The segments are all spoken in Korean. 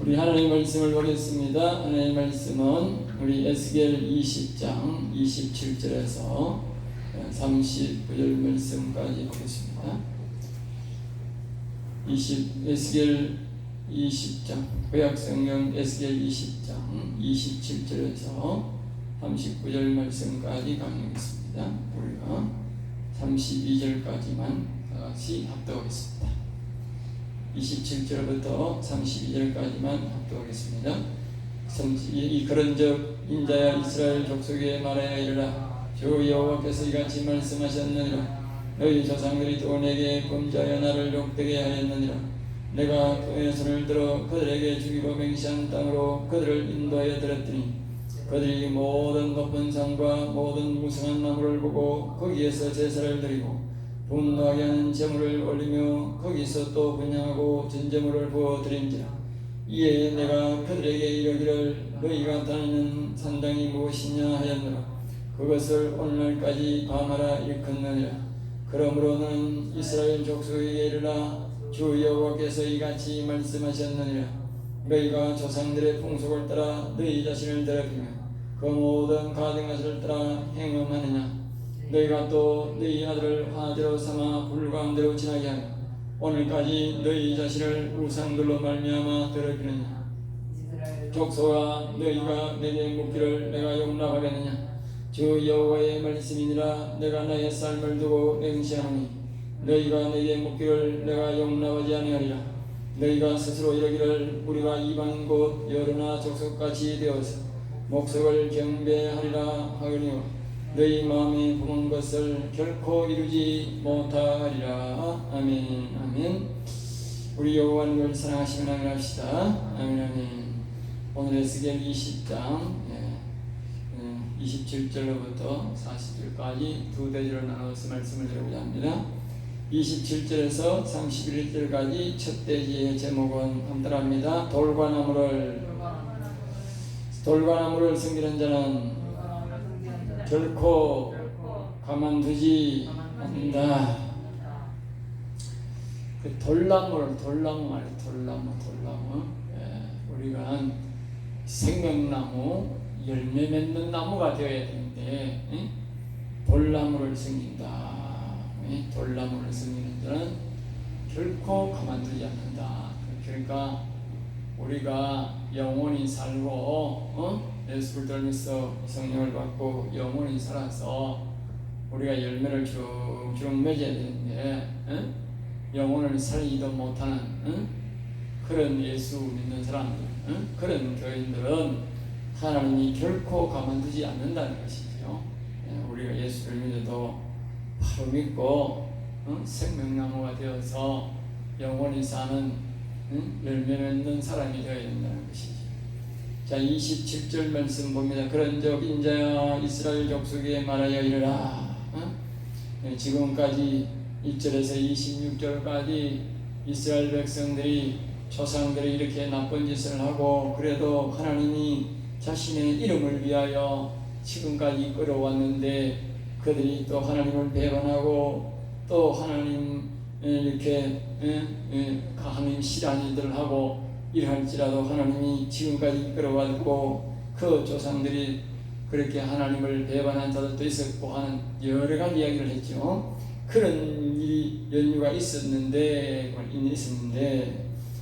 우리 하나님 말씀을 보겠습니다. 하나님 말씀은 우리 에스겔 20장 27절에서 39절 말씀까지 보겠습니다. 에스겔 20장 구약성경 에스겔 20장 27절에서 39절 말씀까지 강의하겠습니다. 우리가 32절까지만 같이 합독하겠습니다. 27절부터 32절까지만 합독하겠습니다. 그런즉 인자야 이스라엘 족속에 말하여 이르라. 주 여호와께서 이같이 말씀하셨느니라. 너희 조상들이 또 내게 범죄하여 나를 욕되게 하였느니라. 내가 그의 손을 들어 그들에게 주기로 맹세한 땅으로 그들을 인도하여 들었더니 그들이 모든 높은 산과 모든 무성한 나무를 보고 거기에서 제사를 드리고 분노하게 하는 제물을 올리며 거기서 또 분향하고 전제물을 부어 드린지라. 이에 내가 그들에게 이르기를 너희가 다니는 산당이 무엇이냐 하였노라. 그것을 오늘날까지 밤하라 일컫느니라. 그러므로는 이스라엘 족속에게 이르라. 주 여호와께서 이같이 말씀하셨느니라. 너희가 조상들의 풍속을 따라 너희 자신을 더럽히며 그 모든 가증 것을 따라 행음하느냐. 너희가 또 너희 아들을 화제로 삼아 불 가운데로 지나게 하며 오늘까지 너희 자신을 우상들로 말미암아 더럽히느냐. 족속아 너희가 내게 묻기를 내가 용납하겠느냐. 주 여호와의 말씀이니라. 내가 나의 삶을 두고 맹세하노니 너희가 내게 묻기를 내가 용납하지 아니하리라. 너희가 스스로 이르기를 우리가 이방인 곧 여러나 족속같이 되어서 목석을 경배하리라 하거니와 너희 마음에 품은 것을 결코 이루지 못하리라. 아멘. 아멘. 우리 여호와를 사랑하시면 아멘 합시다. 아멘. 아멘. 오늘 에스겔 20장 27절로부터 40절까지 두 대절을 나눠서 말씀을 드리고자 합니다. 27절에서 31절까지 첫 대지의 제목은 함께합니다. 돌과 나무를 섬기는 자는 결코 가만두지 않는다. 그 돌나무 말이에요. 우리가 생명나무, 열매 맺는 나무가 되어야 되는데 돌나무를 섬긴다. 돌나무를 섬기는 자는 결코 가만두지 않는다. 그러니까 우리가 영원히 살고 예수를 들면서 성령을 받고 영원히 살아서 우리가 열매를 쭉쭉 맺어야 되는데 영혼을 살리지도 못하는 그런 예수 믿는 사람들, 그런 교인들은 하나님이 결코 가만두지 않는다는 것이죠. 우리가 예수를 믿어도 바로 믿고 생명나무가 되어서 영원히 사는 열매 맺는 사람이 되어야 된다는 것이죠. 자, 27절 말씀 봅니다. 그런즉 인자야 이스라엘 족속에 말하여 이르라. 지금까지 1절에서 26절까지 이스라엘 백성들이 조상들이 이렇게 나쁜 짓을 하고 그래도 하나님이 자신의 이름을 위하여 지금까지 끌어왔는데 그들이 또 하나님을 배반하고 또 하나님 이렇게 하나님 싫어하는 일들을 하고 이러할지라도 하나님이 지금까지 끌어왔고 그 조상들이 그렇게 하나님을 배반한 자들도 있었고 하는 여러 가지 이야기를 했죠. 그런 일이 연유가 있었는데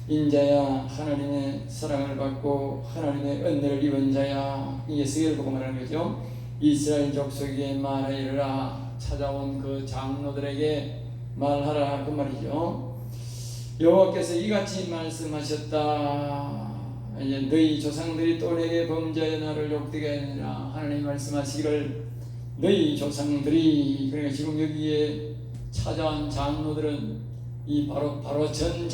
인자야 하나님의 사랑을 받고 하나님의 은혜를 입은 자야. 이 에스겔을 보고 말하는 거죠. 이스라엘 족속에게 말하여라. 찾아온 그 장로들에게 말하라 그 말이죠. 여호와께서 이같이 말씀하셨다. 이제 너희 조상들이 또 내게 범죄하여 나를 욕되게 하느니라. 하나님 말씀하시기를 너희 조상들이, 그러니까 지금 여기에 찾아온 장로들은 이 바로 전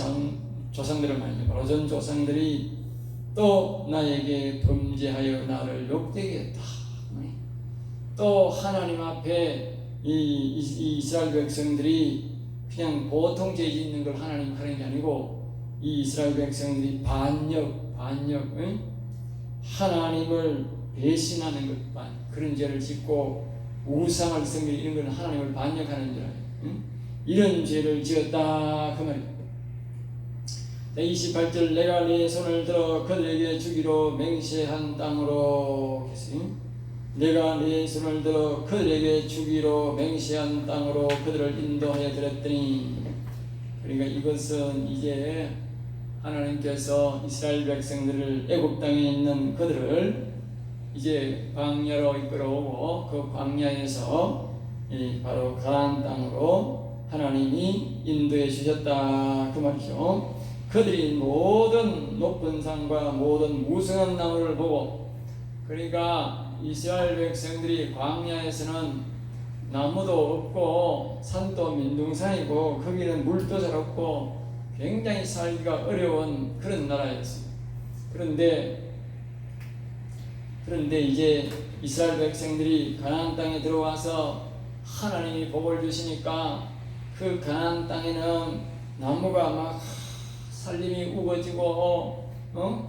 조상들을 말이죠. 바로 전 조상들이 또 나에게 범죄하여 나를 욕되게 했다. 또 하나님 앞에 이 이스라엘 백성들이 그냥 보통 죄 짓는 걸 하나님 하는 게 아니고 이 이스라엘 백성들이 반역 하나님을 배신하는 것, 그런 죄를 짓고 우상을 섬기는 이런 건 하나님을 반역하는 죄, 이런 죄를 지었다 그 말이에요. 28절 내가 네 손을 들어 그들에게 주기로 맹세한 땅으로 했으니 내가 네 손을 들어 그들에게 주기로 맹세한 땅으로 그들을 인도하여 드렸더니 그러니까 이것은 이제 하나님께서 이스라엘 백성들을 애굽 땅에 있는 그들을 이제 광야로 이끌어오고 그 광야에서 바로 가나안 땅으로 하나님이 인도해 주셨다 그 말이죠. 그들이 모든 높은 산과 모든 무성한 나무를 보고 그러니까 이스라엘 백성들이 광야에서는 나무도 없고 산도 민둥산이고 거기는 물도 잘 없고 굉장히 살기가 어려운 그런 나라였습니다. 그런데 이제 이스라엘 백성들이 가나안 땅에 들어와서 하나님이 복을 주시니까 그 가나안 땅에는 나무가 막 살림이 우거지고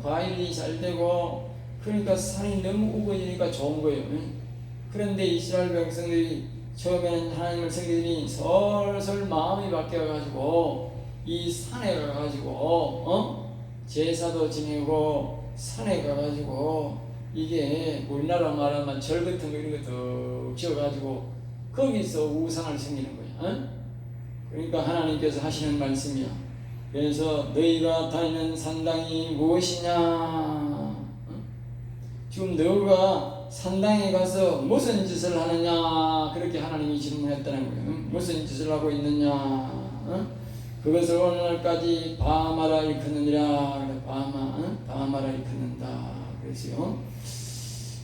과일이 잘 되고 그러니까 산이 너무 우거지니까 좋은 거예요. 그런데 이스라엘 백성들이 처음에는 하나님을 섬기더니 설설 마음이 바뀌어가지고 이 산에 가가지고 제사도 지내고 산에 가가지고 이게 우리나라 말하면 절 같은 거 이런 거 더 지어가지고 거기서 우상을 섬기는 거야. 그러니까 하나님께서 하시는 말씀이야. 그래서 너희가 다니는 산당이 무엇이냐? 지금 너가 산당에 가서 무슨 짓을 하느냐? 그렇게 하나님이 질문했다는 거예요. 무슨 짓을 하고 있느냐? 그것을 오늘날까지 바마라 일컫느니라. 바마라 일컫는다. 그랬어요.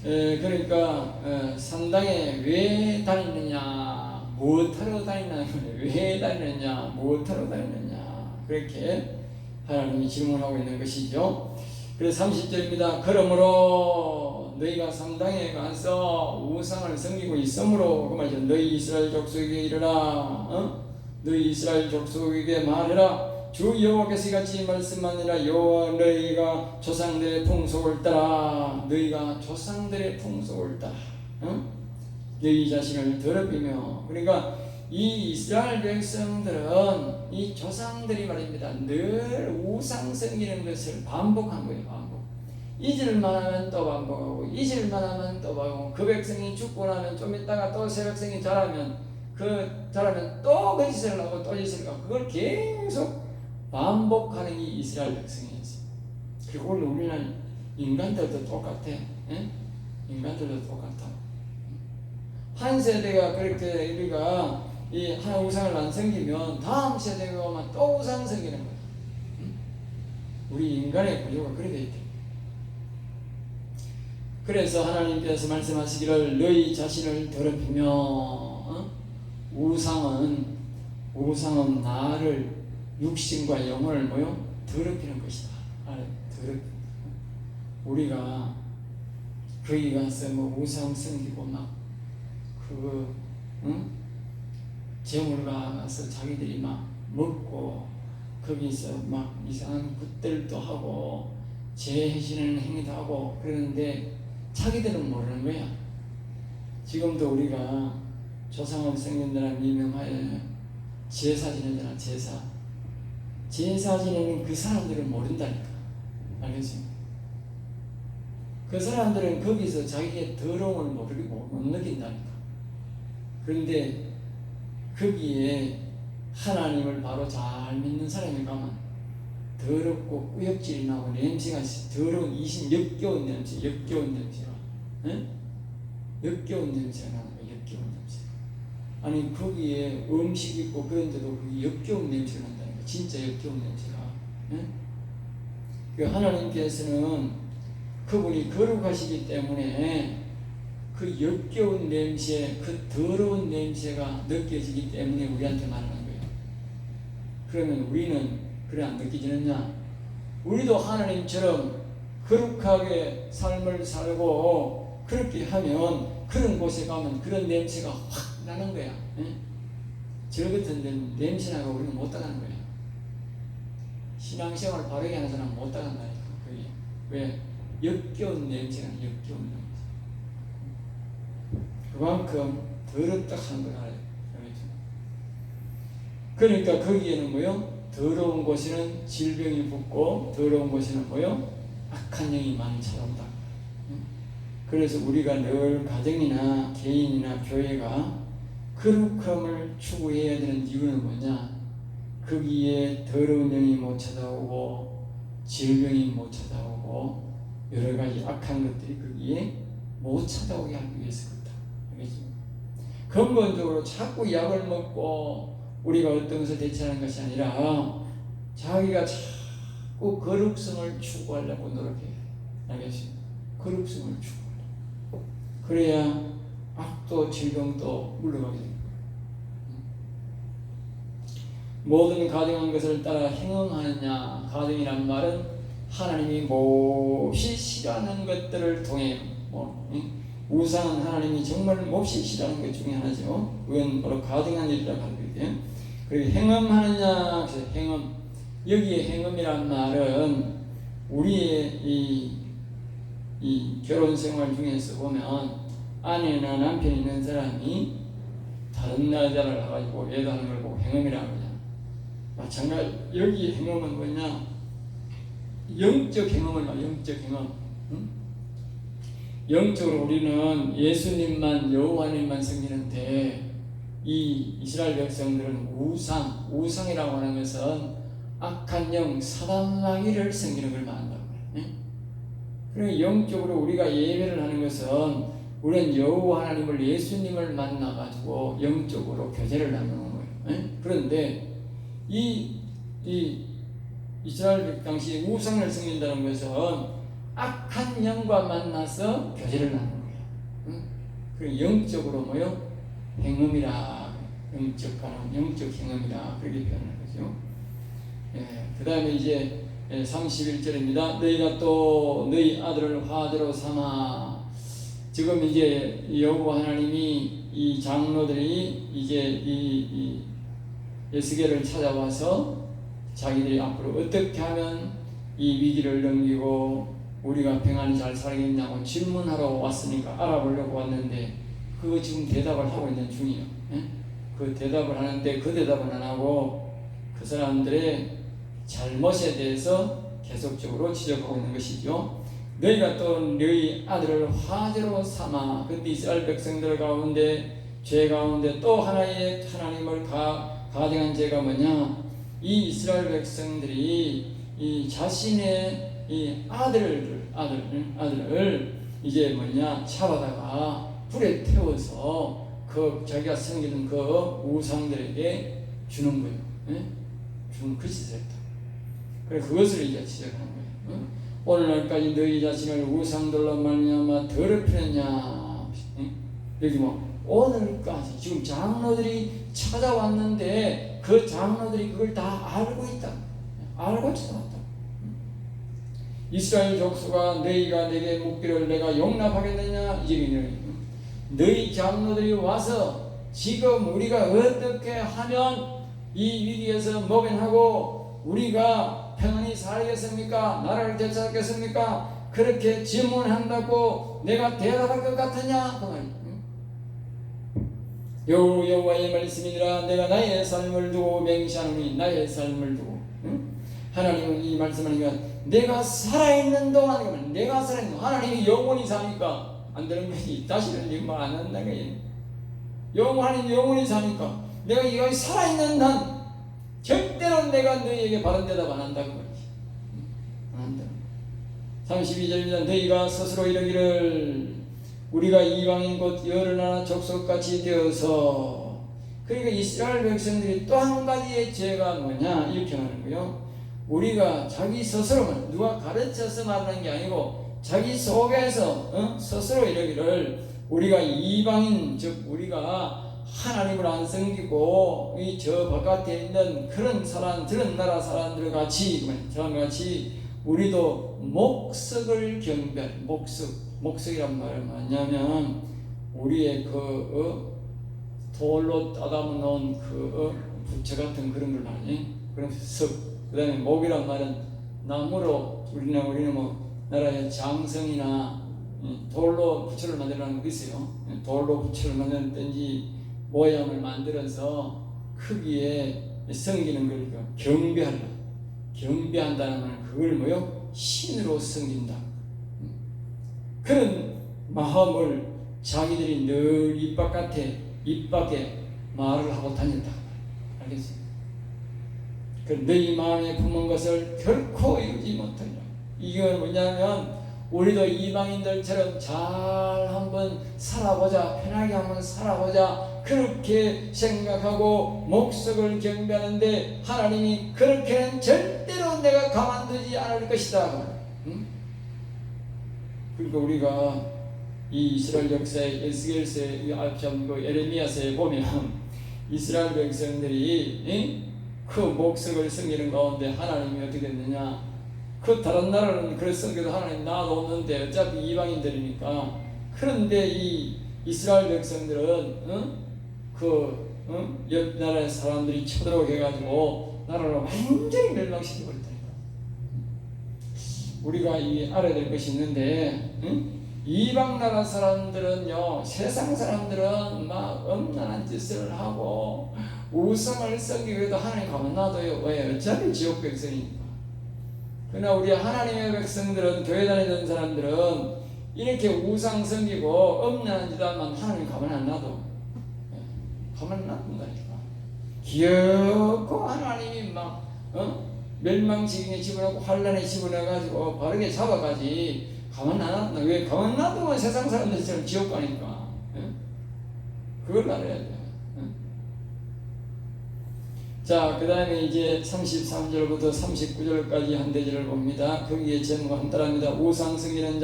그러니까 산당에 왜 다니느냐? 무엇하러 다니느냐? 왜 다니느냐? 무엇하러 다니느냐? 그렇게 하나님이 질문하고 있는 것이죠. 그래서 30절입니다. 그러므로 너희가 산당에 가서 우상을 섬기고 있으므로 그 말이죠. 너희 이스라엘 족속에게 이르라. 너희 이스라엘 족속에게 말해라. 주 여호와께서 이같이 말씀하니라. 여호와 너희가 조상들의 풍속을 따라 너희가 조상들의 풍속을 따라 너희 자신을 더럽히며 그러니까 이 이스라엘 백성들은 이 조상들이 말입니다. 늘 우상 섬기는 것을 반복한 거예요. 반복. 잊을만 하면 또 반복하고 잊을만 하면 또 반복하고 그 백성이 죽고 나면 좀 있다가 또 새 백성이 자라면 또 그 짓을 하고 또 짓을 하고 그걸 계속 반복하는 이 이스라엘 백성이었어요. 그리고 오늘 우리는 인간들도 똑같아. 인간들도 똑같아. 한 세대가 그렇게 우리가 이 하나 우상을 안 섬기면 다음 세대가 오면 또 우상 섬기는 거야. 우리 인간의 구조가 그렇게 돼 있대. 그래서 하나님께서 말씀하시기를 너희 자신을 더럽히며 우상은 나를 육신과 영혼을 뭐요? 더럽히는 것이다. 우리가 거기 가서 뭐 우상 섬기고 막 재물 가서 자기들이 막 먹고 거기서 막 이상한 굿들도 하고 죄해지는 행위도 하고 그러는데 자기들은 모르는 거야. 지금도 우리가 조상을 섬긴다는 미명하에 제사 지내잖아. 제사 지내는 그 사람들은 모른다니까. 알겠지? 그 사람들은 거기서 자기의 더러움을 모르고 못 느낀다니까. 그런데 거기에 하나님을 바로 잘 믿는 사람이 가면 더럽고 꾸역질이 나고 냄새가 더러운 역겨운 냄새가 역겨운 냄새가 나는 거야. 역겨운 냄새. 아니 거기에 음식 있고 그런데도 그게 역겨운 냄새가 난다니까. 진짜 역겨운 냄새가. 그 하나님께서는 그분이 거룩하시기 때문에 그 역겨운 냄새, 그 더러운 냄새가 느껴지기 때문에 우리한테 말하는 거예요. 그러면 우리는 그래 안 느끼지느냐? 우리도 하나님처럼 거룩하게 삶을 살고 그렇게 하면 그런 곳에 가면 그런 냄새가 확 나는 거야. 저 같은 데는 냄새나고 우리는 못 따라가는 거야. 신앙생활을 바르게 하는 사람은 못 따라간다니까. 그게 왜? 역겨운 냄새가 역겨운 냄새. 그만큼 더럽다 하는 걸 알아요. 그러니까 거기에는 뭐요? 더러운 곳에는 질병이 붙고 더러운 곳에는 뭐요? 악한 영이 많이 찾아온다. 그래서 우리가 늘 가정이나 개인이나 교회가 거룩함을 추구해야 되는 이유는 뭐냐? 거기에 더러운 영이 못 찾아오고 질병이 못 찾아오고 여러 가지 악한 것들이 거기에 못 찾아오게 하기 위해서 그렇다. 알겠죠? 근본적으로 자꾸 약을 먹고 우리가 어떤 것을 대체하는 것이 아니라 자기가 자꾸 거룩성을 추구하려고 노력해야 돼. 알겠죠? 거룩성을 추구하려고. 그래야 악도 질병도 물러가게 됩니다. 모든 가증한 것을 따라 행응하느냐. 가증이란 말은 하나님이 몹시 싫어하는 것들을 통해 우상은 하나님이 정말 몹시 싫어하는 것 중에 하나죠. 그건 바로 가증한 일이라고 하거든요. 그리고 행음하느냐. 행음, 여기에 행음이란 말은 우리의 이 결혼 생활 중에서 보면 아내나 남편이 있는 사람이 다른 여자를 가지고 애도하는 걸 보고 행음이라고 하잖아. 마찬가지 여기 행음은 뭐냐? 영적 행음을 말. 영적 행음. 영적으로 우리는 예수님만 여호와님만 섬기는데 이 이스라엘 백성들은 우상이라고 하는 것은 악한 영 사단마귀를 섬기는 걸 말한다고 그래. 그러니까 영적으로 우리가 예배를 하는 것은 우리는 여호와 하나님을 예수님을 만나가지고 영적으로 교제를 나누는 거예요. 그런데 이 이스라엘 당시 우상을 섬긴다는 것은 악한 영과 만나서 교제를 나누는 거예요. 그리고 영적으로 뭐요? 행음이라. 영적 가능, 영적 행음이라 그렇게 표현하는 거죠. 그 다음에 이제 31절입니다. 너희가 또 너희 아들을 화제로 삼아. 지금 이제 여호와 하나님이 이 장로들이 이제 이 에스겔을 찾아와서 자기들이 앞으로 어떻게 하면 이 위기를 넘기고 우리가 평안히 잘 살겠냐고 질문하러 왔으니까 알아보려고 왔는데 그거 지금 대답을 하고 있는 중이에요. 그 대답을 하는데 그 대답은 안 하고 그 사람들의 잘못에 대해서 계속적으로 지적하고 있는 것이죠. 너희가 또 너희 아들을 화제로 삼아. 근데 이스라엘 백성들 가운데 죄 가운데 또 하나의 하나님을 가증한 죄가 뭐냐? 이 이스라엘 백성들이 이 자신의 이 아들을 이제 뭐냐? 잡아다가 불에 태워서 그 자기가 섬기는 그 우상들에게 주는 거예요. 주는 그 짓을 했다. 그래 그것을 이제 지적하는 거예요. 오늘날까지 너희 자신을 우상들로 말미암아 더럽히느냐. 여기 뭐 오늘까지 지금 장로들이 찾아왔는데 그 장로들이 그걸 다 알고 있다. 알고 찾아왔다. 이스라엘 족수가 너희가 내게 묻기를 내가 용납하겠느냐. 이제 너희 장로들이 와서 지금 우리가 어떻게 하면 이 위기에서 모면하고 우리가 평안히 살겠습니까? 나라를 되찾겠습니까? 그렇게 질문한다고 내가 대답할 것 같으냐? 그 말이야. 여호와의 말씀이니라. 내가 나의 삶을 두고 맹세하노니. 나의 삶을 두고. 하나님은 이 말씀하니까 내가 살아있는 동안, 내가 살아있는 동안, 하나님이 영원히 사니까 안 되는 거지. 다시는 이 말 안 한다는 거예요. 하나님 영원히 사니까 내가 여기 살아있는 한 절대로 내가 너희에게 바른 대답 안 한다는 거지. 안 한다. 32절입니다. 너희가 스스로 이르기를 우리가 이방인 곧 여러 나라 족속같이 되어서. 그러니까 이스라엘 백성들이 또 한 가지의 죄가 뭐냐 이렇게 하는 거예요. 우리가 자기 스스로만 누가 가르쳐서 말하는 게 아니고 자기 속에서 스스로 이르기를 우리가 이방인, 즉 우리가 하나님을 안 섬기고 이 저 바깥에 있는 그런 나라 사람들 같이 저와 같이 우리도 목석을 경배할. 목석이란 말은 뭐냐면 우리의 돌로 따담아 놓은 부채 같은 그런 걸 말하니. 그럼 석. 그 다음에 목이란 말은 나무로 우리는 뭐 나라의 장성이나 돌로 부채를 만들어놓은 거 있어요. 돌로 부채를 만들든지 모양을 만들어서 크기에 섬기는 거니까 경배한다는 말은 그걸 뭐요? 신으로 섬긴다. 그런 마음을 자기들이 늘 입 밖에 말을 하고 다닌다. 알겠어요? 그 너희 마음에 품은 것을 결코 이루지 못하리라. 이건 뭐냐면 우리도 이방인들처럼 잘 한번 살아보자, 편하게 한번 살아보자, 그렇게 생각하고 목석을 경배하는데 하나님이 그렇게는 절대로 내가 가만두지 않을 것이다. 응? 그러니까 우리가 이 이스라엘 역사의 에스겔서의 에레미야서에 보면 이스라엘 백성들이 그 목석을 섬기는 가운데 하나님이 어떻게 했느냐? 그 다른 나라는 그걸 섬겨도 하나님 놔뒀는데 어차피 이방인들이니까. 그런데 이 이스라엘 백성들은 옆 나라의 사람들이 쳐들어오게 해가지고 나라를 완전히 멸망시켜버렸다니까. 우리가 이 알아야 될 것이 있는데, 이방 나라 사람들은요, 세상 사람들은 막 엄난한 짓을 하고 우상을 섬기고도 하나님 가만 놔둬요. 왜? 어차피 지옥 백성이니까. 그러나 우리 하나님의 백성들은, 교회 다니던 사람들은 이렇게 우상 섬기고 엄난한 짓 하면 하나님 가만 안 놔둬. 가만 안 놔둔다니까. 기어코 하나님이 막 멸망지경에 집어넣고 환란에 집어넣어가지고 바르게 잡아가지. 가만 안 놔둔다. 왜? 가만 놔두면 세상 사람들처럼 지옥 가니까. 그걸 알아야 돼. 자, 그 다음에 이제 33절부터 39절까지 한 대절을 봅니다. 거기에 제목을 한따라합니다. 우상 승리는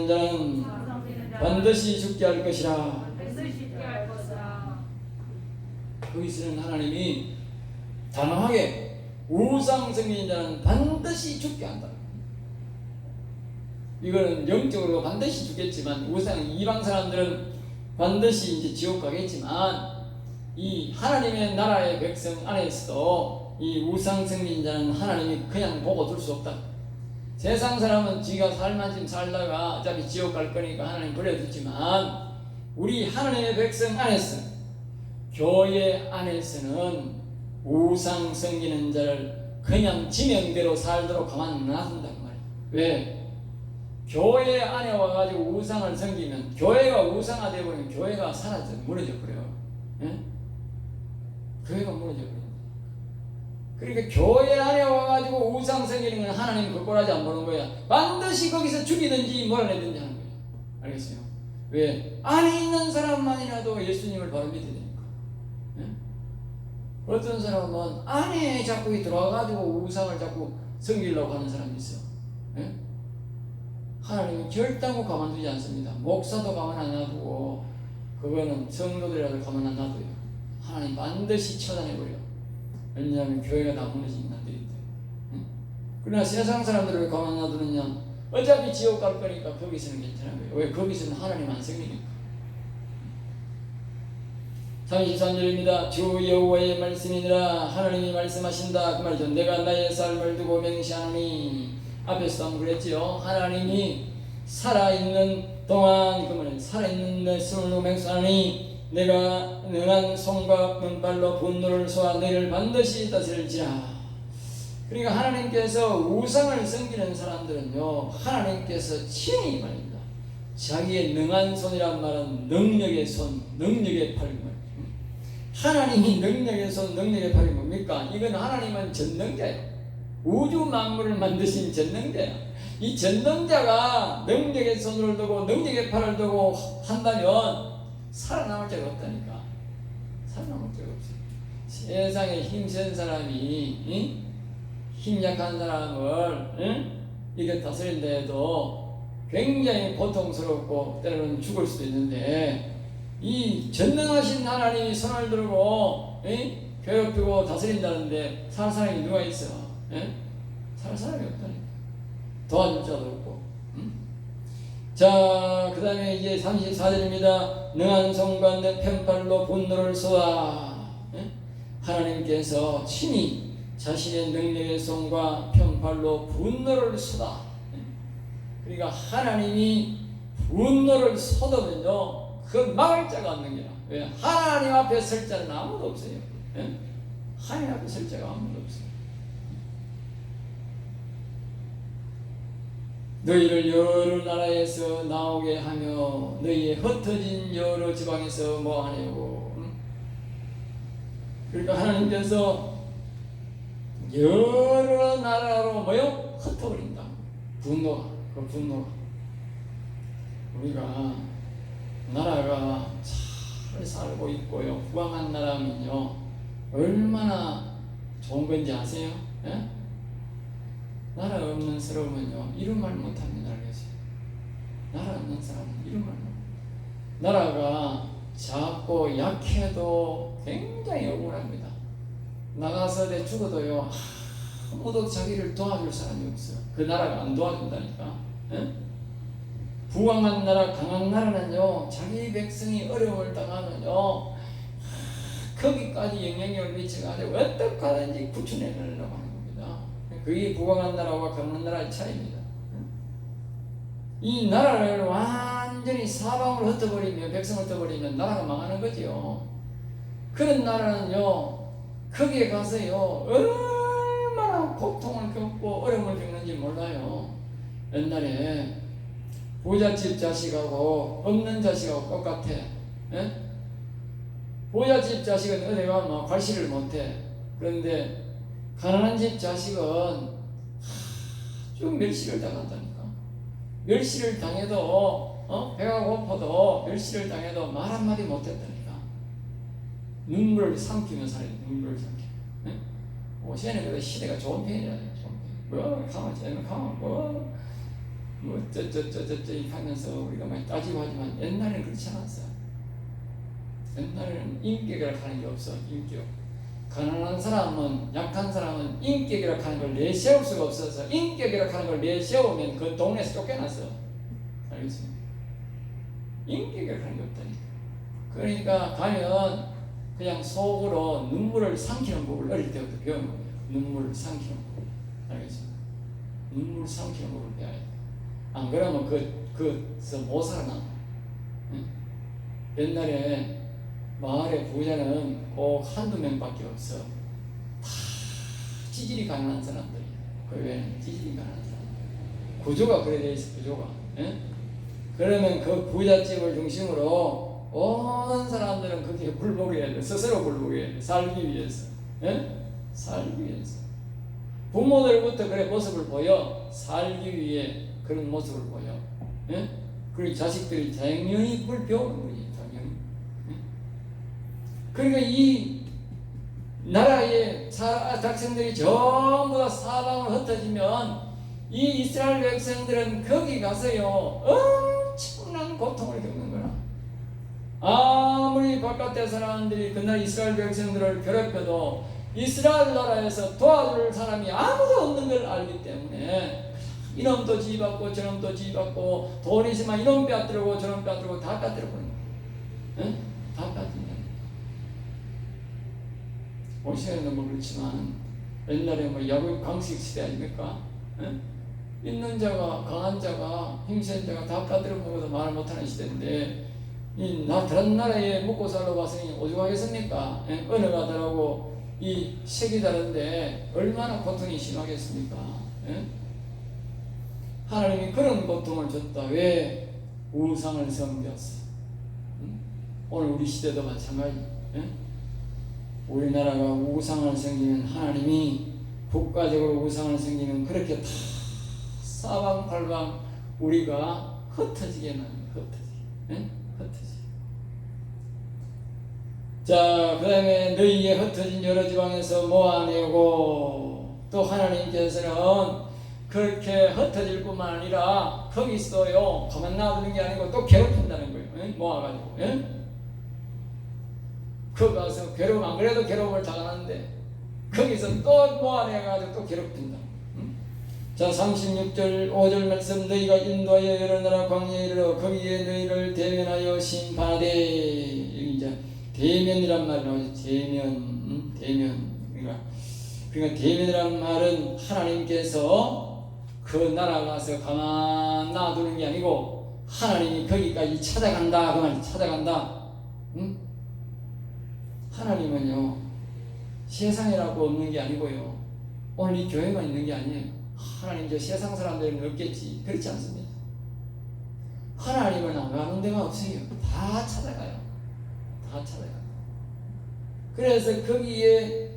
자는 반드시 죽게 할 것이라. 거기서는 하나님이 단호하게 우상 승리는 자는 반드시 죽게 한다. 이거는 영적으로 반드시 죽겠지만, 우상 이방 사람들은 반드시 이제 지옥 가겠지만, 이 하나님의 나라의 백성 안에서도 이 우상 승리자는 하나님이 그냥 보고 둘 수 없다. 세상 사람은 지가 살만큼 살다가 어차피 지옥 갈 거니까 하나님 버려두지만, 우리 하나님의 백성 안에서, 교회 안에서는 우상 섬기는 자를 그냥 지명대로 살도록 가만 안 놔둔단 말이에요. 왜? 교회 안에 와가지고 우상을 섬기면, 교회가 우상화되어 버리면 교회가 사라져, 무너져 버려요. 예? 교회가 무너져 버린다. 그러니까 교회 안에 와가지고 우상 섬기는 건 하나님 그꼴하지 안 보는 거야. 반드시 거기서 죽이든지 몰아내든지 하는 거야. 알겠어요? 왜? 안에 있는 사람만이라도 예수님을 바로 믿어야 되니까. 예? 어떤 사람은 안에 자꾸 들어와가지고 우상을 자꾸 섬기려고 하는 사람이 있어. 예? 하나님은 결단코 가만두지 않습니다. 목사도 가만 안 놔두고, 그거는 성도들이라도 가만 안 놔둬요. 하나님 반드시 처단해버려. 왜냐하면 교회가 다 무너지면 안 되기 때문에. 그러나 세상 사람들을 왜 가만 놔두느냐? 어차피 지옥 갈 거니까 거기서는 괜찮은 거예요. 왜? 거기서는 하나님 안 섬기니까. 33절입니다. 주 여호와의 말씀이니라. 하나님이 말씀하신다. 그 말이죠. 내가 나의 삶을 두고 맹세하노니. 앞에서도 한번 그랬지요. 하나님이 살아있는 동안, 그 말은 살아있는 내 숨을 두고 맹세하노니 내가 능한 손과 면발로 분노를 쏘아 너희를 반드시 다스릴지라. 그러니까 하나님께서 우상을 섬기는 사람들은요, 하나님께서 친히 말입니다. 자기의 능한 손이란 말은 능력의 손, 능력의 팔입니다. 하나님이 능력의 손, 능력의 팔이 뭡니까? 이건 하나님은 전능자예요. 우주 만물을 만드신 전능자야. 이 전능자가 능력의 손을 두고 능력의 팔을 두고 한다면 살아남을 자가 없다니까. 살아남을 자가 없어요. 세상에 힘센 사람이 힘 약한 사람을 이게 다스린데도 굉장히 고통스럽고 때로는 죽을 수도 있는데, 이 전능하신 하나님이 손을 들고 괴롭히고 다스린다는데 살 사람이 누가 있어? 살 사람이 없다니까. 도와줄 자도 없고. 자, 그 다음에 이제 34절입니다. 능한 손과 편팔로 분노를 쏘아. 하나님께서 친히 자신의 능력의 손과 편팔로 분노를 쏘다. 그러니까 하나님이 분노를 쏟으면요, 그걸 막을 자가 없는 거야. 왜? 하나님 앞에 설 자는 아무도 없어요. 예? 하나님 앞에 설 자가 아무도 없어요. 너희를 여러 나라에서 나오게 하며 너희의 흩어진 여러 지방에서 뭐하냐고. 그러니까 하나님께서 여러 나라로 뭐요? 흩어버린다. 분노가, 그 분노가. 우리가 나라가 잘 살고 있고요, 부강한 나라면요 얼마나 좋은 건지 아세요? 예? 나라 없는 사람은요 이런 말 못합니다. 그래서 나라 없는 사람은 이런 말 못. 나라가 작고 약해도 굉장히 억울합니다. 나가서 내 죽어도요 아무도 자기를 도와줄 사람이 없어요. 그 나라가 안 도와준다니까. 예? 부강한 나라, 강한 나라는요 자기 백성이 어려움을 당하면요 거기까지 영향력을 미쳐가지고 어떻게 하든지 구출해내려고 하는 겁니다. 그게 부강한 나라와 강한 나라의 차이입니다. 이 나라를 완전히 사방으로 흩어버리면, 백성을 흩어버리면 나라가 망하는 거죠. 그런 나라는요 거기에 가서요 얼마나 고통을 겪고 어려움을 겪는지 몰라요. 옛날에 부잣집 자식하고 없는 자식하고 똑같아. 예? 부잣집 자식은 어디 가면 관시를 못해. 그런데 가난한 집 자식은 쭉 멸시를 당한다니까. 멸시를 당해도 배가 고파도 멸시를 당해도 말 한마디 못했다니까. 눈물을 삼키며 살아요. 눈물을 삼키며. 예? 오시에는 그래도 시대가 좋은 편이라요. 좋은 편. 가만 쟤는 가만 하면서 우리가 많이 따지고 하지만 옛날에는 그렇지 않았어요. 옛날에는 인격이라 하는 게 없어. 인격. 가난한 사람은, 약한 사람은 인격이라 하는 걸 내세울 수가 없어서 인격이라 하는 걸 내세우면 그 동네에서 쫓겨났어. 알겠습니까? 인격이라 하는 게 없다니까. 그러니까 가면 그냥 속으로 눈물을 삼키는 법을 어릴 때부터 배우는 거예요. 눈물을 삼키는 법. 알겠습니까? 눈물 삼키는 법을 배워야 돼. 안 그러면 그서 못 살아나. 응? 옛날에 마을의 부자는 꼭 한두 명밖에 없어. 다 지질이 가난한 사람들이야. 그 외에는 지질이 가난한 사람들. 구조가 그래 돼 있어. 구조가. 예? 그러면 그 부잣집을 중심으로 온 사람들은 그렇게 굴복해야 돼. 스스로 굴복해야 돼. 살기 위해서. 예? 살기 위해서. 부모들부터 그래 모습을 보여. 살기 위해 그런 모습을 보여. 예? 그리고 자식들이 당연히 그걸 배우는 거지. 당연히. 예? 그러니까 이 나라의 백성들이 전부 다 사방으로 흩어지면 이 이스라엘 백성들은 거기 가서요 엄청난 고통을 겪는 거라. 아무리 바깥의 사람들이 그날 이스라엘 백성들을 괴롭혀도 이스라엘 나라에서 도와줄 사람이 아무도 없는 걸 알기 때문에 이놈도 지받고 저놈도 지받고 돈 있으면 이놈 빼앗들고 저놈 빼앗들고 다 빼앗들어버리는 거예요. 다 빼앗긴다. 오시에는 뭐 그렇지만 옛날에 뭐 야구 강식 시대 아닙니까? 있는 자가 강한 자가 힘센 자가 다 빼앗들어 먹어도 말을 못하는 시대인데 다른 나라에 먹고 살러 갔으니 오죽하겠습니까? 언어가 다르고 이 색이 다른데 얼마나 고통이 심하겠습니까? 하나님이 그런 고통을 줬다. 왜? 우상을 섬겼어. 오늘 우리 시대도 마찬가지. 우리나라가 우상을 섬기면 하나님이 국가적으로 우상을 섬기면 그렇게 다 사방팔방 우리가 흩어지게 나는 흩어지게. 자, 그 다음에 너희의 흩어진 여러 지방에서 모아내고 또 하나님께서는 그렇게 흩어질 뿐만 아니라 거기서요 가만 놔두는 게 아니고 또 괴롭힌다는 거예요. 모아가지고. 거기 가서 괴로움 안 그래도 괴로움을 당하는데 거기서 또 모아내가지고 또 괴롭힌다. 자, 36절 5절 말씀 너희가 인도하여 여러 나라 광야에 이르러 거기에 너희를 대면하여 심판하되. 여기 이제 대면이란 말이 나오죠. 대면. 그러니까 대면이란 말은 하나님께서 그 나라 가서 가만 놔두는 게 아니고 하나님이 거기까지 찾아간다. 그 말이 찾아간다. 하나님은요 세상이라고 없는 게 아니고요 오늘 이 교회만 있는 게 아니에요. 하나님 저 세상 사람들은 없겠지 그렇지 않습니다. 하나님은 안 가는 데가 없어요. 다 찾아가요. 다 찾아가요. 그래서 거기에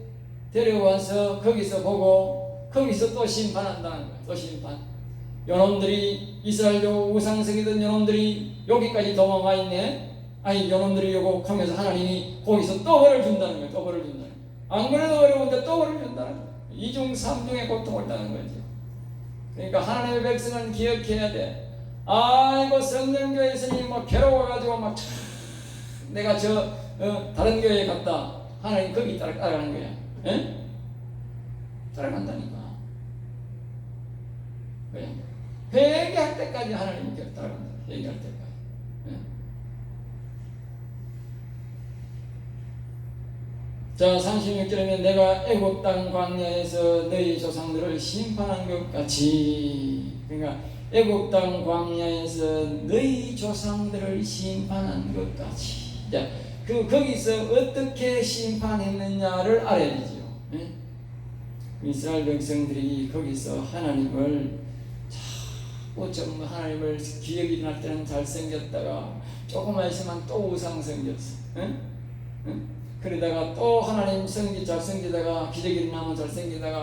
데려와서 거기서 보고 거기서 또 심판한다는 거예요. 또 심판. 요놈들이 이스라엘도 우상성이던 요놈들이 여기까지 도망가 있네. 아니 요놈들이 요거 하면서 하나님이 거기서 또 벌을 준다는 거예요. 또 벌을 준다는 거예요. 안 그래도 어려운데 또 벌을 준다는 거예요. 이중 삼중의 고통을 당하는 거죠. 그러니까 하나님의 백성은 기억해야 돼. 아이고 성령교회 있으니 막 괴로워가지고 막 내가 다른 교회에 갔다. 하나님 거기 따라가는 거야. 에? 따라간다니까. 왜? 회개할 때까지 하나님 따라간다. 회개할 때까지. 에? 자 36절에는 내가 애굽 땅 광야에서 너희 조상들을 심판한 것 같이. 그러니까 애굽 땅 광야에서 너희 조상들을 심판한 것 같이. 자, 거기서 어떻게 심판했느냐를 알아야 되죠. 네? 이스라엘 백성들이 거기서 하나님을 자꾸 좀 하나님을 기억이 날 때는 잘생겼다가 조금만 있으면 또 우상 생겼어. 네? 네? 그러다가 또 하나님 잘생기다가 기적이 일어나면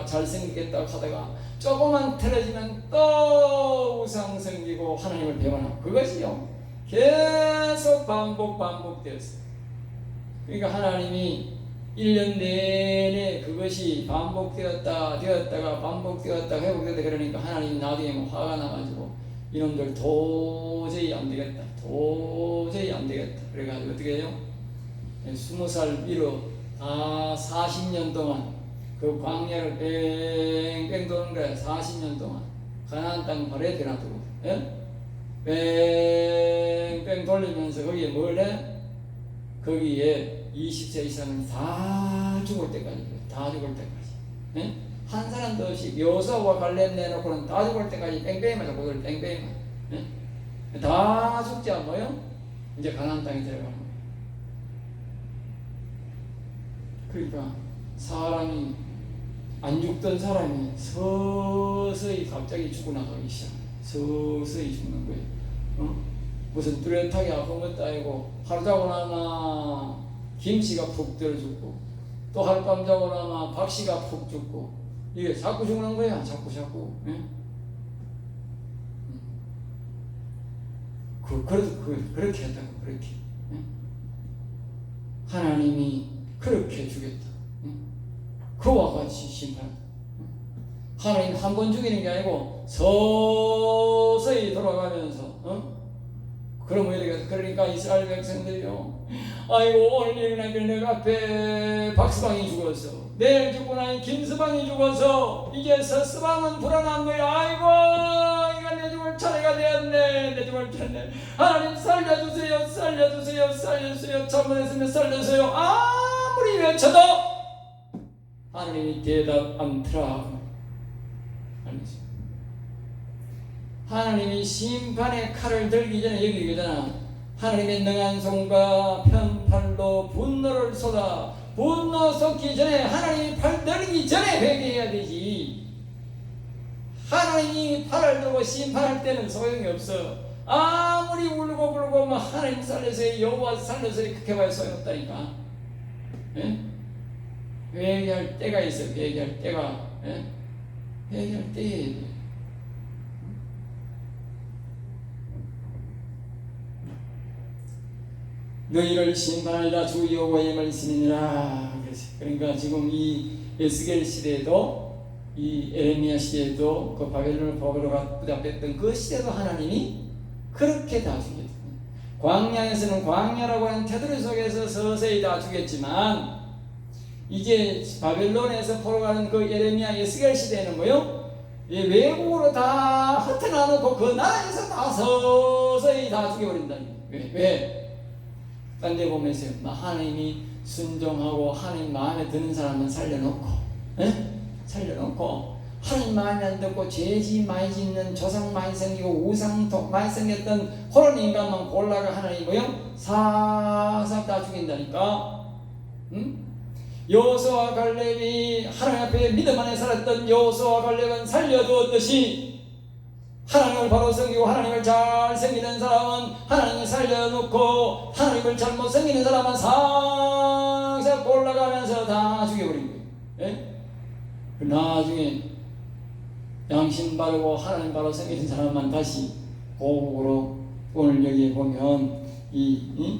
잘생기겠다고 하다가 조금만 틀어지면 또 우상 생기고 하나님을 배반하고 그것이요 계속 반복되었어요. 그러니까 하나님이 1년 내내 그것이 반복되었다가 회복되었다 그러니까 하나님이 나중에 화가 나가지고 이놈들 도저히 안 되겠다 그래가지고 어떻게 해요? 20살 위로 다 40년 동안 그 광야를 뺑뺑 도는 거야. 40년 동안 가나안 땅 발에 대놔두고 뺑뺑 돌리면서 거기에 뭘 해? 거기에 20세 이상은 다 죽을 때까지 한 사람도 없이 여호수아와 갈렙 내놓고는 다 죽을 때까지 뺑뺑이만 잡고 뺑뺑이만 다 죽지 않아요? 이제 가나안 땅에 들어가는 거예요. 그러니까 사람이 안 죽던 사람이 서서히 갑자기 죽고 나가기 시작해요. 서서히 죽는 거예요. 무슨 뚜렷하게 아픈 것도 아니고 하루 자고 나면 김씨가 푹 들어 죽고 또 하룻밤 자고 나면 박씨가 푹 죽고 이게 자꾸 죽는 거야. 자꾸 예? 그렇게 했다고 그렇게 예? 하나님이 그렇게 주겠다. 그와 같이 심판. 하나님 한 번 죽이는 게 아니고 서서히 돌아가면서 그러면 되겠다. 그러니까 이스라엘 백성들이요. 아이고 오늘 일어나길 내가 앞에 박스방이 죽었어. 내일 죽고 나니 김스방이 죽어서 이제 서스방은 불안한 거야. 아이고 이거 내 죽을 차례가 되었네. 내 죽을 차례. 하나님 살려주세요. 잘못했으면 살려주세요. 아무리 외쳐도 하나님이 대답 않더라. 하나님이 심판의 칼을 들기 전에 여기 얘기잖아. 하나님의 능한 손과 편팔로 분노를 쏟아 분노 쏟기 전에 하나님이 팔 들기 전에 회개해야 되지. 하나님이 팔을 들고 심판할 때는 소용이 없어. 아무리 울고 불고 막 하나님 살려서요 여호와 살려서요 그렇게 봐야 소용없다니까. 예? 회개할 때가 있어. 회개할 때가. 예? 회개할 때에 돼. 너희를 심판하리라 주 여호와의 말씀이니라. 그러니까 지금 이 에스겔 시대에도 이 에레미야 시대에도 그 바벨론을 붙잡혔던 그 시대도 하나님이 그렇게 다 주겠다. 광야에서는 광야라고 하는 테두리 속에서 서서히 다 주겠지만 이제 바벨론에서 포로가는 그 에레미야 에스겔 시대에는 뭐요? 외국으로 다 흩어놔놓고 그 나라에서 다 서서히 다 죽여버린다. 왜? 딴 데 보면서요. 하나님이 순종하고 하나님 마음에 드는 사람은 살려놓고 살려놓고 하나님 마음에 안 듣고 죄지 많이 짓는 조상 많이 생기고 우상 많이 생겼던 그런 인간만 골라가 하나님 뭐요? 사삭 다 죽인다니까. 응? 여호수아와 갈렙이 하나님 앞에 믿음 안에 살았던 여호수아와 갈렙은 살려두었듯이 하나님을 바로 섬기고 하나님을 잘 섬기는 사람은 하나님을 살려놓고 하나님을 잘못 섬기는 사람은 상상 올라가면서 다 죽여버린 거예요. 예? 나중에 양심 바르고 하나님 바로 섬기는 사람만 다시 고국으로 오늘 여기에 보면 이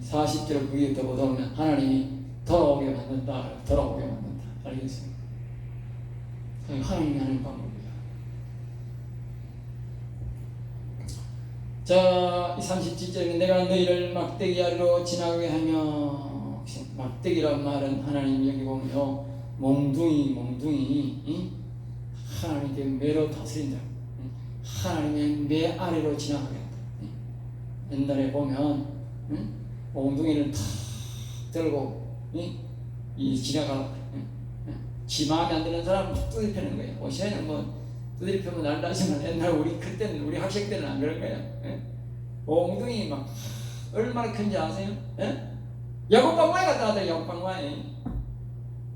40절 그게 더 보면 하나님이 돌아오게 만든다. 돌아오게 만든다. 알겠습니까? 하나님이 하는 방법이야. 자, 이 37절에 내가 너희를 막대기 아래로 지나가게 하며, 막대기란 말은 하나님 여기 보면요, 몽둥이 하나님께 매로 다스린다. 하나님의 매 아래로 지나가게 한다. 옛날에 보면 몽둥이를 탁 들고 이 지나가라. 지 마음에 안 드는 사람은 두드려 패는 거예요. 요새는 뭐 두드려 패면 날라지만 옛날 그때는 우리 학생 때는 안 그런 거예요. 몽둥이 막 얼마나 큰지 아세요? 야구방망이 갖다 놨다. 야구방망이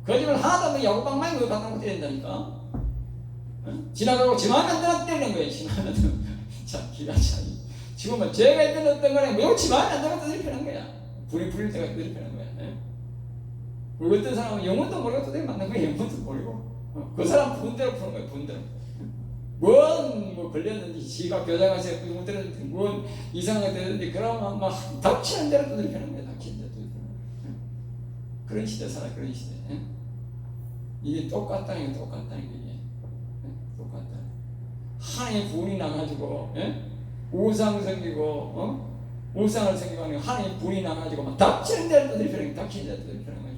거짓말 하나도 없는 야구방망이 그거 갖다 놓고 때린다니까. 지나가고 지 마음에 안 드는 때리는 거예요. 지나가면 참 기가 차니. 지금은 죄가 있든 어떤 거냐 매우 지 마음에 안 드는 두드려 패는 거야. 불이 풀릴 때가 두드려 패는 거야. 우리 어떤 사람은 영혼도 모르고 두드려 맞는 거야. 영혼도 모르고 그 사람 분대로 푸는 거야. 분대로. 뭐 걸렸는지 지가 교장에서 못 들었는지 뭔 이상하게 되는데 그러면 막 닥치는 대로 두드려 패는 거야. 닥치는 대로 두드려 패는 거야. 그런 시대 살아. 그런 시대. 이게 똑같다는 게 똑같다는 게 똑같다. 하나님의 분이 나가지고 우상 섬기고 우상을 섬기고 하는 하나님의 분이 나가지고 막 닥치는 대로 두드려 패는 거야. 닥치는 대로 두드려 패는 거야.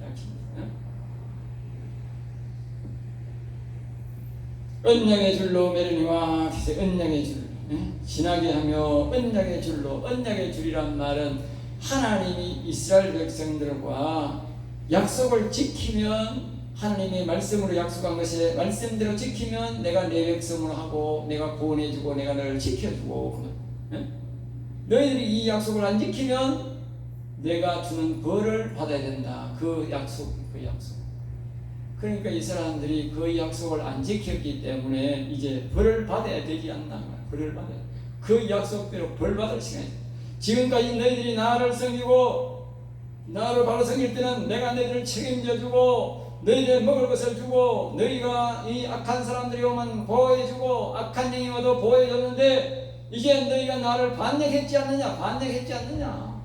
언약의 줄로 메르니와 언약의 줄 지나게 하며 언약의 줄로 언약의 줄이란 말은 하나님이 이스라엘 백성들과 약속을 지키면 하나님의 말씀으로 약속한 것에 말씀대로 지키면 내가 내 백성으로 하고 내가 구원해주고 내가 너를 지켜주고 너희들이 이 약속을 안 지키면 내가 주는 벌을 받아야 된다. 그 약속. 그러니까 이 사람들이 그 약속을 안 지켰기 때문에 이제 벌을 받아야 되지 않나. 벌을 받아야 돼. 그 약속대로 벌 받을 시간이다. 지금까지 너희들이 나를 섬기고 나를 바로 섬길 때는 내가 너희들을 책임져주고 너희들 먹을 것을 주고 너희가 이 악한 사람들이 오면 보호해주고 악한 영이 와도 보호해줬는데 이제 너희가 나를 반역했지 않느냐.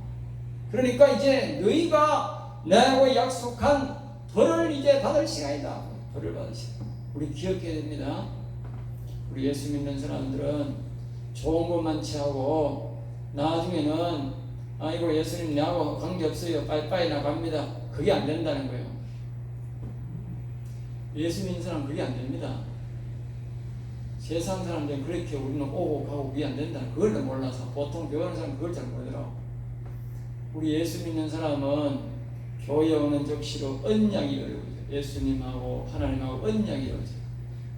그러니까 이제 너희가 나하고 약속한 벌을 이제 받을 시간이다. 벌을 받을 시간. 우리 기억해야 됩니다. 우리 예수 믿는 사람들은 좋은 것만 취하고 나중에는 아이고 예수님 나하고 관계없어요. 빠이빠이 나갑니다. 그게 안 된다는 거예요. 예수 믿는 사람은 그게 안 됩니다. 세상 사람들은 그렇게 우리는 오고 가고 그게 안 된다는 그걸 몰라서 보통 교회하는 사람은 그걸 잘 모르더라고. 우리 예수 믿는 사람은 교회 오는 적시로 언약이 이루어져요. 예수님하고 하나님하고 언약이 이루어져요.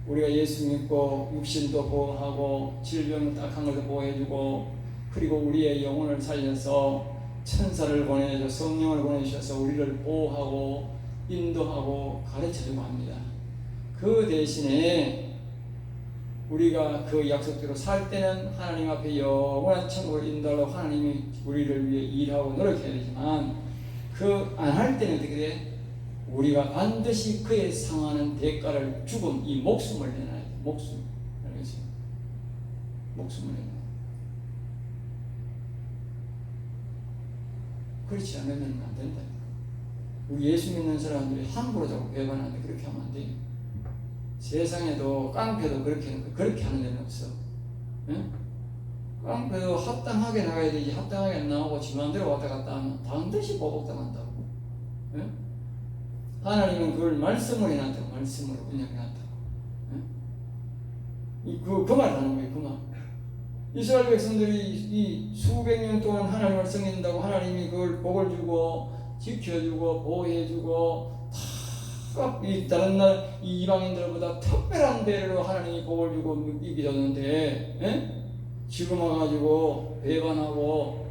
우리가 예수 믿고 육신도 보호하고 질병 딱한 것도 보호해주고 그리고 우리의 영혼을 살려서 천사를 보내줘 성령을 보내주셔서 우리를 보호하고 인도하고 가르쳐주고 합니다. 그 대신에 우리가 그 약속대로 살 때는 하나님 앞에 영원한 천국을 인도하려고 하나님이 우리를 위해 일하고 노력해야 되지만 그 안 할 때는 어떻게 돼? 우리가 반드시 그에 상하는 대가를 죽음, 이 목숨을 내놔야 돼. 목숨. 알겠죠? 목숨을 내놔야 돼. 그렇지 않으면 안 된다. 우리 예수 믿는 사람들이 함부로 자꾸 배반하는데 그렇게 하면 안 돼. 세상에도 깡패도 그렇게 하는 데는 없어. 깡패도 합당하게 나가야 되지. 합당하게 안 나오고 지 마음대로 왔다 갔다 하면 반드시 보복당한다고. 하나님은 그걸 말씀으로 해놨다고. 말씀으로 그냥 해놨다고. 그 말 하는 거예요. 그 말. 이스라엘 백성들이 이 수백 년 동안 하나님을 섬긴다고 하나님이 그걸 복을 주고 지켜주고 보호해주고 이 다른 날 이방인들보다 특별한 배로 하나님이 복을 주고 이기셨는데 지금 와가지고 배반하고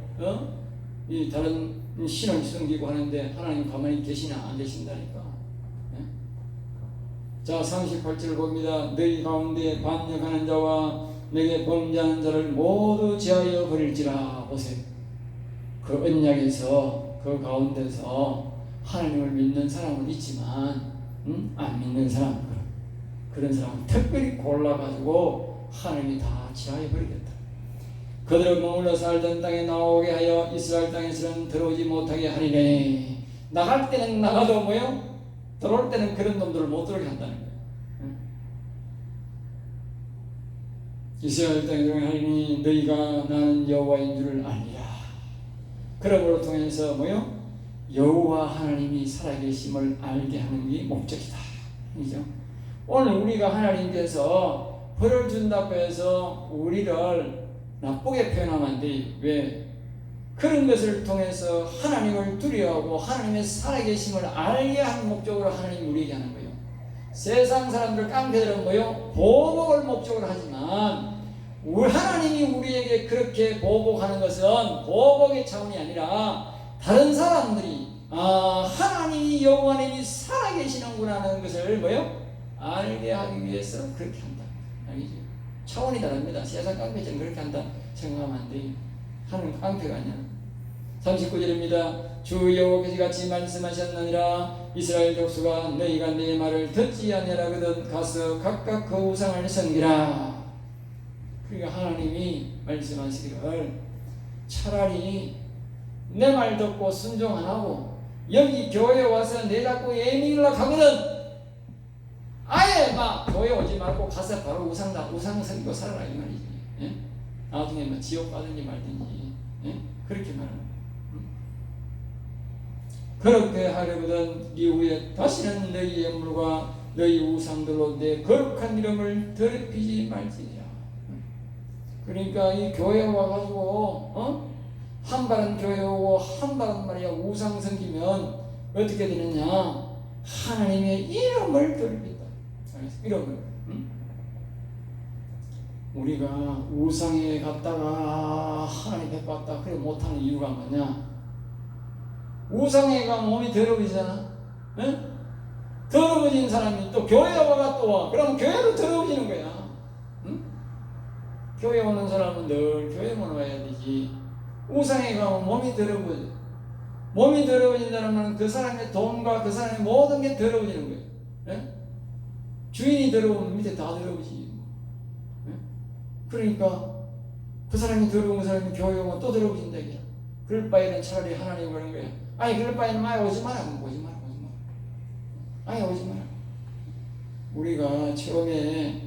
이 다른 신을 숨기고 하는데 하나님 가만히 계시나 안 계신다니까. 예? 자 38절 봅니다. 너희 가운데 반역하는 자와 내게 범죄하는 자를 모두 제하여 버릴지라. 보세요. 그 언약에서 그 가운데서 하나님을 믿는 사람은 있지만 안 믿는 사람, 그런 사람은 특별히 골라가지고 하나님이 다 제하여 버리겠다. 그들을 머물러 살던 땅에 나오게 하여 이스라엘 땅에서는 들어오지 못하게 하리니. 나갈 때는 나가도 뭐요? 들어올 때는 그런 놈들을 못 들어오게 한다는 거예요. 이스라엘 땅에 들어오게 하리니 너희가 나는 여호와인 줄을 아니라. 그러므로 통해서 뭐요? 여호와 하나님이 살아계심을 알게 하는 게 목적이다. 그죠? 오늘 우리가 하나님께서 벌을 준다고 해서 우리를 나쁘게 표현하면 안 돼. 왜? 그런 것을 통해서 하나님을 두려워하고 하나님의 살아계심을 알게 하는 목적으로 하나님이 우리에게 하는 거예요. 세상 사람들 깡패들은 뭐요? 보복을 목적으로 하지만 하나님이 우리에게 그렇게 보복하는 것은 보복의 차원이 아니라 다른 사람들이 하나님이 여호와님이 살아계시는구나 하는 것을 뭐요? 알게 하기 위해서 그렇게 한다. 알겠죠? 차원이 다릅니다. 세상 깡패처럼 그렇게 한다 생각하면 안 돼요. 하나님 깡패가 아니야. 39절입니다. 주 여호와께서 같이 말씀하셨느니라. 이스라엘 족수가 너희가 내 말을 듣지 아니하거든 가서 각각 그 우상을 섬기라. 그러니까 하나님이 말씀하시기를 차라리 내 말 듣고 순종 안 하고 여기 교회에 와서 내 자꾸 예민하려 하거든 아예 막 교회 오지 말고 가서 바로 우상 섬기고 살아라 이 말이지. 예? 나중에 뭐 지옥 가든지 말든지. 예? 그렇게 말하는. 그렇게 하려거든 이후에 다시는 너희 예물과 너희 우상들로 내 거룩한 이름을 더럽히지 말지니라. 그러니까 이 교회에 와가지고 한 발은 교회 오고 한 발은 말이야 우상 섬기면 어떻게 되느냐? 하나님의 이름을 더럽힌다. 이름을. 우리가 우상에 갔다가 하나님 뵙봤다 그래 못하는 이유가 뭐냐? 우상에 가면 몸이 더러워지잖아. 응? 더러워진 사람이 또 교회에 와가 또 와. 그러면 교회로 더러워지는 거야. 응? 교회 오는 사람은 늘 교회만 와야 되지. 우상에 가면 몸이 더러워져. 몸이 더러워진다는 그 사람의 돈과 그 사람의 모든 게 더러워지는 거예요. 예? 주인이 더러우면 밑에 다 더러워지지. 예? 그러니까 그 사람이 더러운 그 사람이 교회 오면 또 더러워진다 이게. 그럴 바에는 차라리 하나님 그런 거야. 아니 그럴 바에는 아예 오지 마라. 아예 오지 마라. 우리가 처음에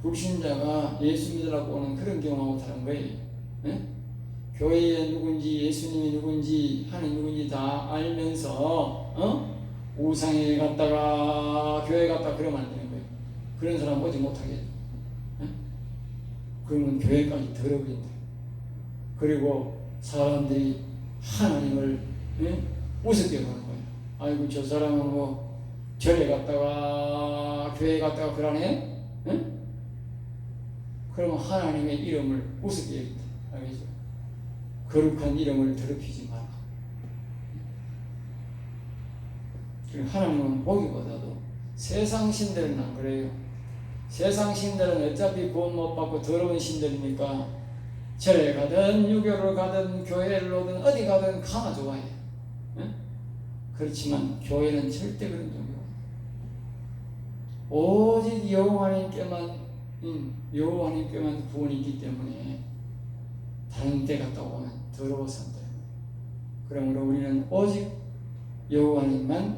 불신자가 예수 믿으라고 오는 그런 경우하고 다른 거예요. 예? 교회에 누군지 예수님이 누군지 하나님 누군지 다 알면서 우상에 갔다가 교회 갔다 그러면 안 되는 거예요. 그런 사람 오지 못하게. 예? 그러면 교회까지 더러워진다. 그리고 사람들이 하나님을 우습게 보는 거예요. 아이고 저 사람은 뭐 절에 갔다가 교회 갔다가 그러네. 그러면 하나님의 이름을 우습게 여긴다. 알겠죠? 거룩한 이름을 더럽히지 마라. 하나님은 보기보다도 세상 신들은 안 그래요. 세상 신들은 어차피 구원 못 받고 더러운 신들이니까 절에 가든 유교를 가든 교회를 오든 어디 가든 가나 좋아해. 그렇지만 교회는 절대 그런 종교. 오직 여호와님께만 구원이 있기 때문에 다른 데 갔다 오면 더러워서 한다. 그러므로 우리는 오직 여호와님만